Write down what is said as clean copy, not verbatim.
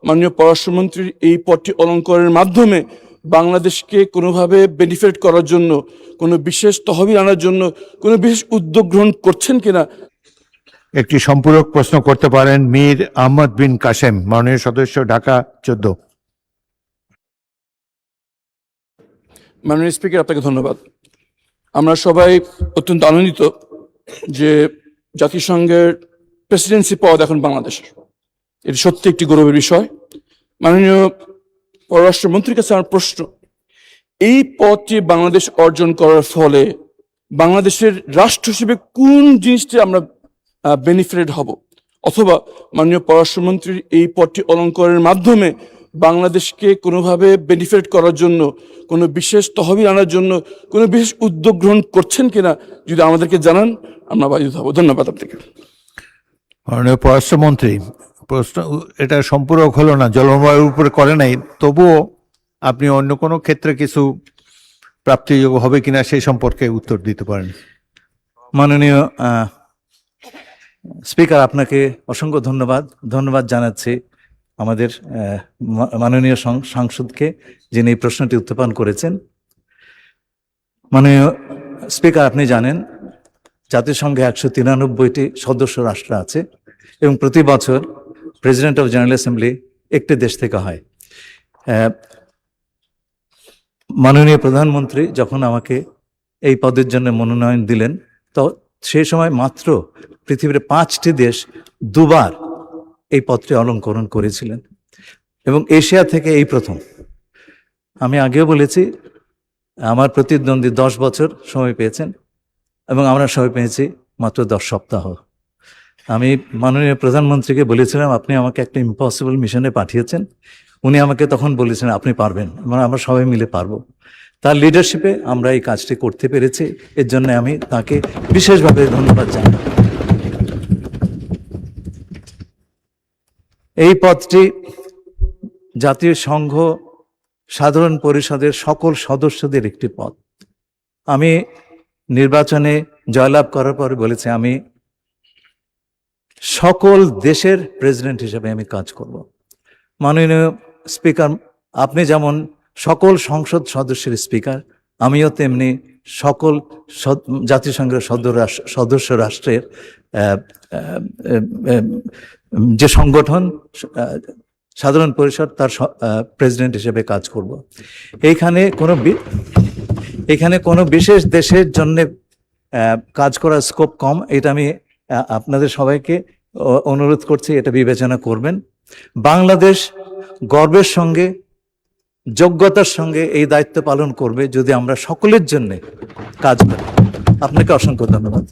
মাননীয় পররাষ্ট্রমন্ত্রীর এই পদটি অলঙ্করণের মাধ্যমে বাংলাদেশকে কোনোভাবে বেনিফিট করার জন্য, কোনো বিশেষ তহবিল আনার জন্য কোনো বিশেষ উদ্যোগ গ্রহণ করছেন কিনা। একটি সম্পূরক প্রশ্ন করতে পারেন মীর আহমদ বিন কাসেম, মাননীয় সদস্য, ঢাকা 14। মাননীয় স্পিকার, আপনাকে ধন্যবাদ। আমরা সবাই অত্যন্ত আনন্দিত যে জাতিসংঘের প্রেসিডেন্সি পদ এখন বাংলাদেশের। এটি সত্যি একটি গৌরবের বিষয়। মাননীয় পররাষ্ট্রমন্ত্রীর কাছে আমার প্রশ্ন, এই পদটি বাংলাদেশ অর্জন করার ফলে বাংলাদেশের রাষ্ট্র হিসেবে কোন জিনিসটি আমরা বেনিফিটেড হব, অথবা মাননীয় পররাষ্ট্রমন্ত্রীর এই পদটি অলঙ্করণের মাধ্যমে বাংলাদেশকে কোনোভাবে বেনিফিট করার জন্য, কোনো বিশেষ তহবিল আনার জন্য কোনো বিশেষ উদ্যোগ গ্রহণ করছেন কিনা যদি আমাদেরকে জানান, আমরা বাধিত হব। ধন্যবাদ আপনাকে। মাননীয় পররাষ্ট্রমন্ত্রী, প্রশ্ন এটা সম্পূরক হলো না, জলবায়ুর উপরে করে নাই, তবুও আপনি অন্য কোনো ক্ষেত্রে কিছু প্রাপ্তিযোগ্য হবে কিনা সেই সম্পর্কে উত্তর দিতে পারেন। মাননীয় স্পিকার, আপনাকে অসংখ্য ধন্যবাদ জানাচ্ছি আমাদের মাননীয় সাংসদকে, যিনি এই প্রশ্নটি উত্থাপন করেছেন। মাননীয় স্পিকার, আপনি জানেন জাতিসংঘে 193টি সদস্য রাষ্ট্র আছে এবং প্রতি বছর প্রেসিডেন্ট অফ জেনারেল অ্যাসেম্বলি একটি দেশ থেকে হয়। মাননীয় প্রধানমন্ত্রী যখন আমাকে এই পদের জন্য মনোনয়ন দিলেন, তো সেই সময় মাত্র পৃথিবীর 5টি দেশ দুবার এই পদটি অলঙ্করণ করেছিলেন এবং এশিয়া থেকে এই প্রথম। আমি আগেও বলেছি, আমার প্রতিদ্বন্দ্বী 10 বছর সময় পেয়েছেন এবং আমরা সময় পেয়েছি মাত্র 10 সপ্তাহ। আমি মাননীয় প্রধানমন্ত্রীকে বলেছিলাম, আপনি আমাকে একটা ইম্পসিবল মিশনে পাঠিয়েছেন। উনি আমাকে তখন বলেছিলেন, আপনি পারবেন, আমরা সবাই মিলে পারবো। তার লিডারশিপে আমরা এই কাজটি করতে পেরেছি, এর জন্য আমি তাকে বিশেষভাবে ধন্যবাদ জানাই। এই পদটি জাতীয় সংঘ সাধারণ পরিষদের সকল সদস্যদের একটি পদ। আমি নির্বাচনে জয়লাভ করার পরে বলেছি, আমি সকল দেশের প্রেসিডেন্ট হিসেবে আমি কাজ করব। মাননীয় স্পিকার, আপনি যেমন সকল সংসদ সদস্যের স্পিকার, আমিও তেমনি সকল জাতিসংঘের সদস্য রাষ্ট্রের যে সংগঠন সাধারণ পরিষদ, তার প্রেসিডেন্ট হিসেবে কাজ করব। এখানে কোনো বিশেষ দেশের জন্য কাজ করার স্কোপ কম, এটা আমি আপনাদের সবাইকে অনুরোধ করছি, এটা বিবেচনা করবেন। বাংলাদেশ গর্বের সঙ্গে, যোগ্যতার সঙ্গে এই দায়িত্ব পালন করবে যদি আমরা সকলের জন্য কাজ করি। আপনাকে অসংখ্য ধন্যবাদ।